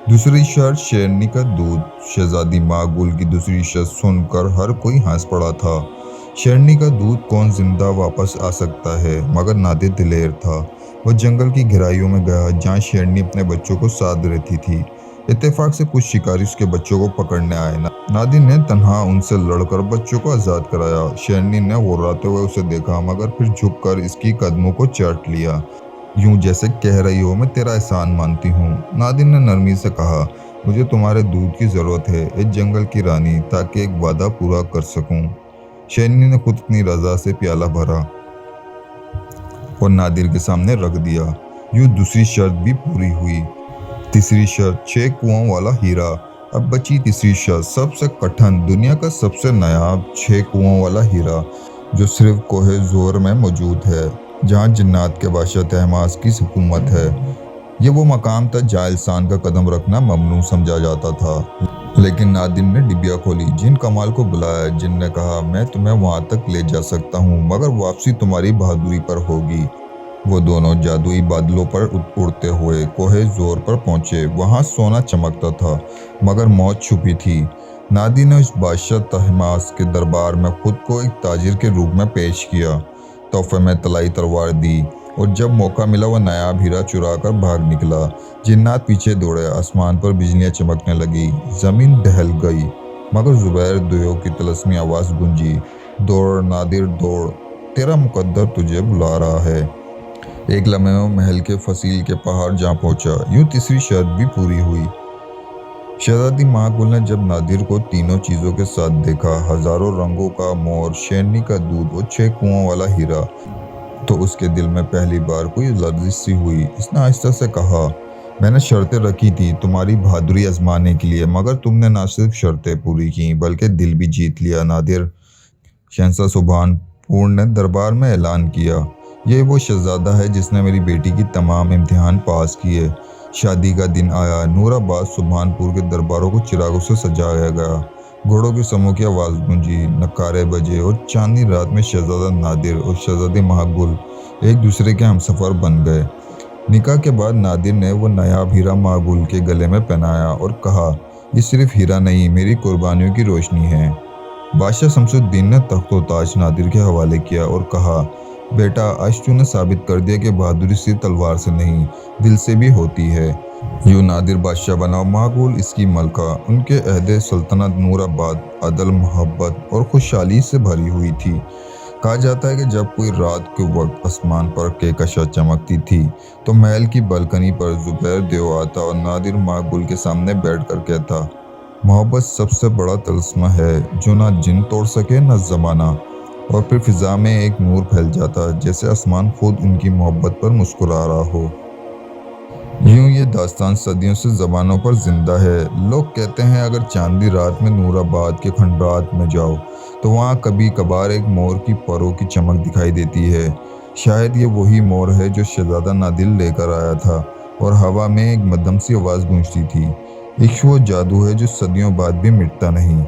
दूसरी शर्त शेरनी का दूध। शहजादी मागुल की दूसरी शर्त सुनकर हर कोई हंस पड़ा था। शेरनी का दूध कौन जिंदा वापस आ सकता है, मगर नादिर दिलेर था। वह जंगल की गहराइयों में गया जहाँ शेरनी अपने बच्चों को साथ रहती थी। इत्तेफाक से कुछ शिकारी उसके बच्चों को पकड़ने आए। नादिर ने तन्हा उनसे लड़कर बच्चों को आजाद कराया। शेरनी ने गुर्राते हुए उसे देखा, मगर फिर झुककर इसकी कदमों को चाट लिया, यूं जैसे कह रही हो मैं तेरा एहसान मानती हूँ। नादिर ने नरमी से कहा, मुझे तुम्हारे दूध की जरूरत है इस जंगल की रानी, ताकि एक वादा पूरा कर सकूं। शेरनी ने खुद अपनी रजा से प्याला भरा और नादिर के सामने रख दिया। यूं दूसरी शर्त भी पूरी हुई। तीसरी शर्त 6 कुओं वाला हीरा। अब बची तीसरी शर्त, सबसे कठिन, दुनिया का सबसे नायाब 6 कुओं वाला हीरा, जो सिर्फ कोहे जोर में मौजूद है, जहाँ जिन्नात के बादशाह तहमास की हुकूमत है। ये वो मकाम था जहाँ इंसान का कदम रखना ममनू समझा जाता था। लेकिन नादिर ने डिबिया खोली, जिन कमाल को बुलाया। जिन ने कहा, मैं तुम्हें वहां तक ले जा सकता हूँ, मगर वापसी तुम्हारी बहादुरी पर होगी। वो दोनों जादुई बादलों पर उड़ते हुए कोहे जोर पर पहुंचे। वहां सोना चमकता था, मगर मौत छुपी थी। नादिर ने उस बादशाह तहमास के दरबार में खुद को एक ताजिर के रूप में पेश किया, तोहफे में तलाई तलवार दी, और जब मौका मिला वह नायाब हीरा चुरा कर भाग निकला। जिन्नात पीछे दौड़े, आसमान पर बिजलियां चमकने लगी, जमीन दहल गई, मगर जुबैर दुयो की तलस्मी आवाज गूंजी, दौड़ नादिर दौड़, तेरा मुकद्दर तुझे बुला रहा है। एक लम्हे में महल के फसील के पहाड़ जा पहुंचा। यूं तीसरी शर्त भी पूरी हुई। शहजादी मागुल ने जब नादिर को तीनों चीजों के साथ देखा, हजारों रंगों का मोर, शेरनी का दूध और 6 कुओं वाला हीरा, तो उसके दिल में पहली बार कोई लर्जिश सी हुई। इसने आहिस्ता से कहा, मैंने शर्तें रखी थी तुम्हारी बहादुरी आजमाने के लिए, मगर तुमने ना सिर्फ शर्तें पूरी की बल्कि दिल भी जीत लिया। नादिर, शहंशाह सुभानपुर ने दरबार में ऐलान किया, ये वो शहजादा है जिसने मेरी बेटी की तमाम इम्तिहान पास किए। शादी का दिन आया। नूराबाद सुभानपुर के दरबारों को चिरागों से सजाया गया। घोड़ों के समूह की आवाज गूंजी, नकारे बजे, और चांदनी रात में शहजादा नादिर और शहजादी महागुल एक दूसरे के हमसफर बन गए। निकाह के बाद नादिर ने वो नायाब हीरा महागुल के गले में पहनाया और कहा, ये सिर्फ हीरा नहीं, मेरी कुर्बानियों की रोशनी है। बादशाह शमसुद्दीन ने तख्तो ताज नादिर के हवाले किया और कहा, बेटा, आज तूने साबित कर दिया कि बहादुरी सिर्फ तलवार से नहीं, दिल से भी होती है। यूं नादिर बादशाह बना, मागुल इसकी मलका। उनके अहदे सल्तनत नूराबाद अदल, मोहब्बत और खुशहाली से भरी हुई थी। कहा जाता है कि जब कोई रात के वक्त आसमान पर कहकशां चमकती थी, तो महल की बालकनी पर जुबैर देव आता और नादिर मागुल के सामने बैठ कर कहता, मोहब्बत सबसे बड़ा तलस्मा है जो ना जिन तोड़ सके ना जमाना। और फिर फिजा में एक नूर फैल जाता, जैसे आसमान खुद उनकी मोहब्बत पर मुस्कुरा रहा हो। यूं ये दास्तान सदियों से जबानों पर जिंदा है। लोग कहते हैं अगर चांदी रात में नूराबाद के खंडरात में जाओ तो वहाँ कभी कभार एक मोर की परों की चमक दिखाई देती है। शायद ये वही मोर है जो शहजादा नादिर लेकर आया था। और हवा में एक मध्यम सी आवाज गूंजती थी, इश्क वो जादू है जो सदियों बाद भी मिटता नहीं।